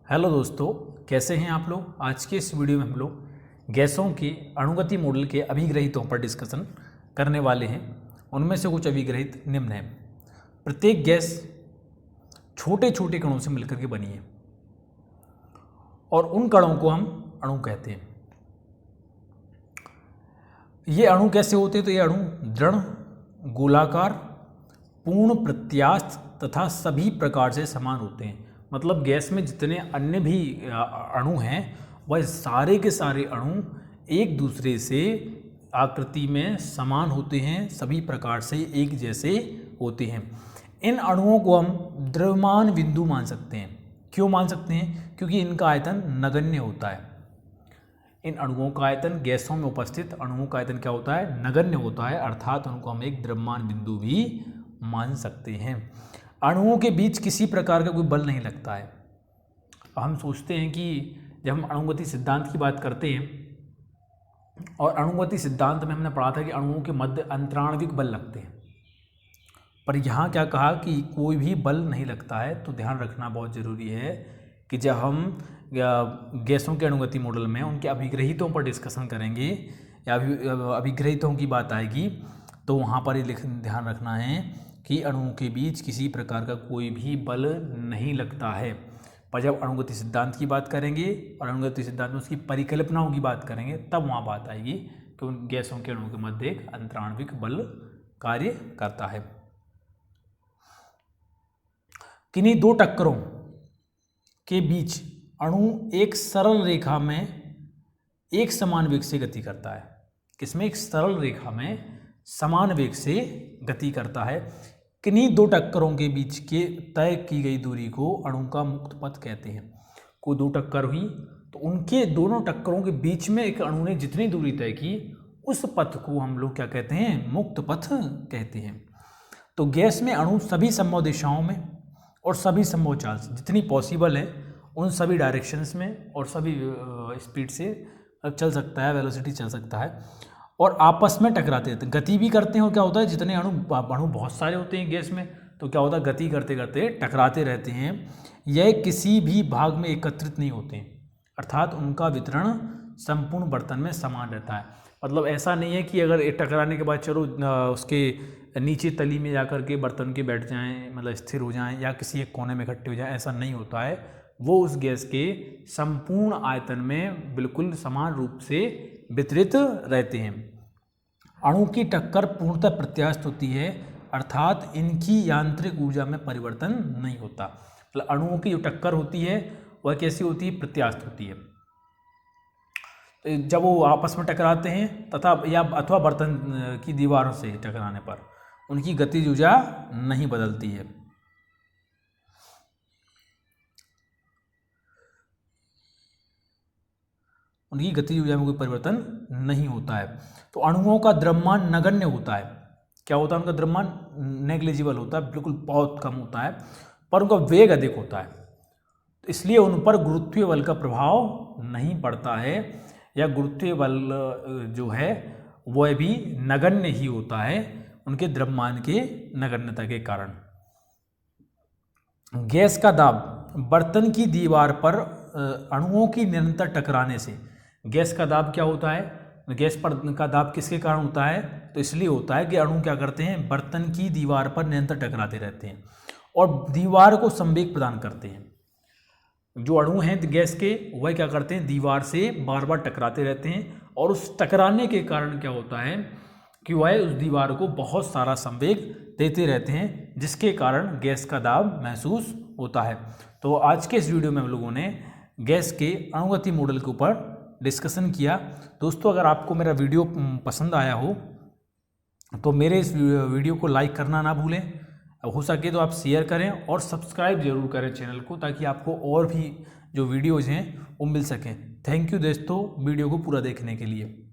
Hello दोस्तों, कैसे हैं आप लोग। आज के इस वीडियो में हम लोग गैसों के अणुगति मॉडल के अभिग्रहितों पर डिस्कशन करने वाले हैं। उनमें से कुछ अभिग्रहित निम्न हैं। प्रत्येक गैस छोटे छोटे कणों से मिलकर के बनी है और उन कणों को हम अणु कहते हैं। ये अणु कैसे होते हैं? तो ये अणु दृढ़, गोलाकार, पूर्ण प्रत्यास्थ तथा सभी प्रकार से समान होते हैं। मतलब गैस में जितने अन्य भी अणु हैं वह सारे के सारे अणु एक दूसरे से आकृति में समान होते हैं, सभी प्रकार से एक जैसे होते हैं। इन अणुओं को हम द्रव्यमान बिंदु मान सकते हैं। क्यों मान सकते हैं? क्योंकि इनका आयतन नगण्य होता है। इन अणुओं का आयतन, गैसों में उपस्थित अणुओं का आयतन क्या होता है? नगण्य होता है, अर्थात उनको हम एक द्रव्यमान बिंदु भी मान सकते हैं। अणुओं के बीच किसी प्रकार का कोई बल नहीं लगता है। हम सोचते हैं कि जब हम अणुगति सिद्धांत की बात करते हैं और अणुगति सिद्धांत में हमने पढ़ा था कि अणुओं के मध्य अंतराण्विक बल लगते हैं, पर यहाँ क्या कहा कि कोई भी बल नहीं लगता है। तो ध्यान रखना बहुत ज़रूरी है कि जब हम गैसों के अणुगति मॉडल में उनके अभिग्रहितों पर डिस्कशन करेंगे या अभिग्रहितों की बात आएगी तो वहाँ पर ये ध्यान रखना है कि अणुओं के बीच किसी प्रकार का कोई भी बल नहीं लगता है। पर जब अणुगति सिद्धांत की बात करेंगे और अणुगति सिद्धांत में उसकी परिकल्पनाओं की बात करेंगे तब वहाँ बात आएगी कि उन गैसों के अणुओं के मध्य एक अंतराण्विक बल कार्य करता है। किन्हीं दो टक्करों के बीच अणु एक सरल रेखा में एक समान वेग से गति करता है। किसमें? एक सरल रेखा में समान वेग से गति करता है। किन्हीं दो टक्करों के बीच के तय की गई दूरी को अणु का मुक्त पथ कहते हैं। कोई दो टक्कर हुई तो उनके दोनों टक्करों के बीच में एक अणु ने जितनी दूरी तय की उस पथ को हम लोग क्या कहते हैं? मुक्त पथ कहते हैं। तो गैस में अणु सभी संभव दिशाओं में और सभी संभव चाल से जितनी पॉसिबल है उन सभी डायरेक्शंस में और सभी स्पीड से चल सकता है, वेलोसिटी चल सकता है और आपस में टकराते रहते हैं, गति भी करते हैं। और क्या होता है, जितने अणु बहुत सारे होते हैं गैस में तो क्या होता है, गति करते करते टकराते रहते हैं। यह किसी भी भाग में एकत्रित नहीं होते हैं, अर्थात उनका वितरण संपूर्ण बर्तन में समान रहता है। मतलब ऐसा नहीं है कि अगर टकराने के बाद चलो उसके नीचे तली में जाकर के बर्तन के बैठ जाएं, मतलब स्थिर हो जाएं या किसी एक कोने में इकट्ठे हो जाएं, ऐसा नहीं होता है। वो उस गैस के संपूर्ण आयतन में बिल्कुल समान रूप से वितरित रहते हैं। अणु की टक्कर पूर्णतः प्रत्यास्थ होती है, अर्थात इनकी यांत्रिक ऊर्जा में परिवर्तन नहीं होता। मतलब अणुओं की जो टक्कर होती है वह कैसी होती है? प्रत्यास्थ होती है। जब वो आपस में टकराते हैं अथवा बर्तन की दीवारों से टकराने पर उनकी गतिज ऊर्जा नहीं बदलती है। उनकी गतिज ऊर्जा में कोई परिवर्तन नहीं होता है। तो अणुओं का द्रव्यमान नगण्य होता है। क्या होता है? उनका द्रव्यमान नेग्लिजिबल होता है, बिल्कुल बहुत कम होता है, पर उनका वेग अधिक होता है। इसलिए उन पर गुरुत्वीय बल का प्रभाव नहीं पड़ता है, या गुरुत्वीय बल जो है वह भी नगण्य ही होता है उनके द्रव्यमान के नगण्यता के कारण। गैस का दाब बर्तन की दीवार पर अणुओं की निरंतर टकराने से, गैस का दाब क्या होता है? गैस पर का दाब किसके कारण होता है? तो इसलिए होता है कि अणु क्या करते हैं? बर्तन की दीवार पर निरंतर टकराते रहते हैं और दीवार को संवेग प्रदान करते हैं। जो अणु हैं गैस के वह क्या करते हैं? दीवार से बार बार टकराते रहते हैं और उस टकराने के कारण क्या होता है कि वह उस दीवार को बहुत सारा संवेग देते रहते हैं, जिसके कारण गैस का दाब महसूस होता है। तो आज के इस वीडियो में हम लोगों ने गैस के अणुगति मॉडल के ऊपर डिस्कशन किया। दोस्तों, अगर आपको मेरा वीडियो पसंद आया हो तो मेरे इस वीडियो को लाइक करना ना भूलें। हो सके तो आप शेयर करें और सब्सक्राइब जरूर करें चैनल को, ताकि आपको और भी जो वीडियोज़ हैं वो मिल सकें। थैंक यू दोस्तों वीडियो को पूरा देखने के लिए।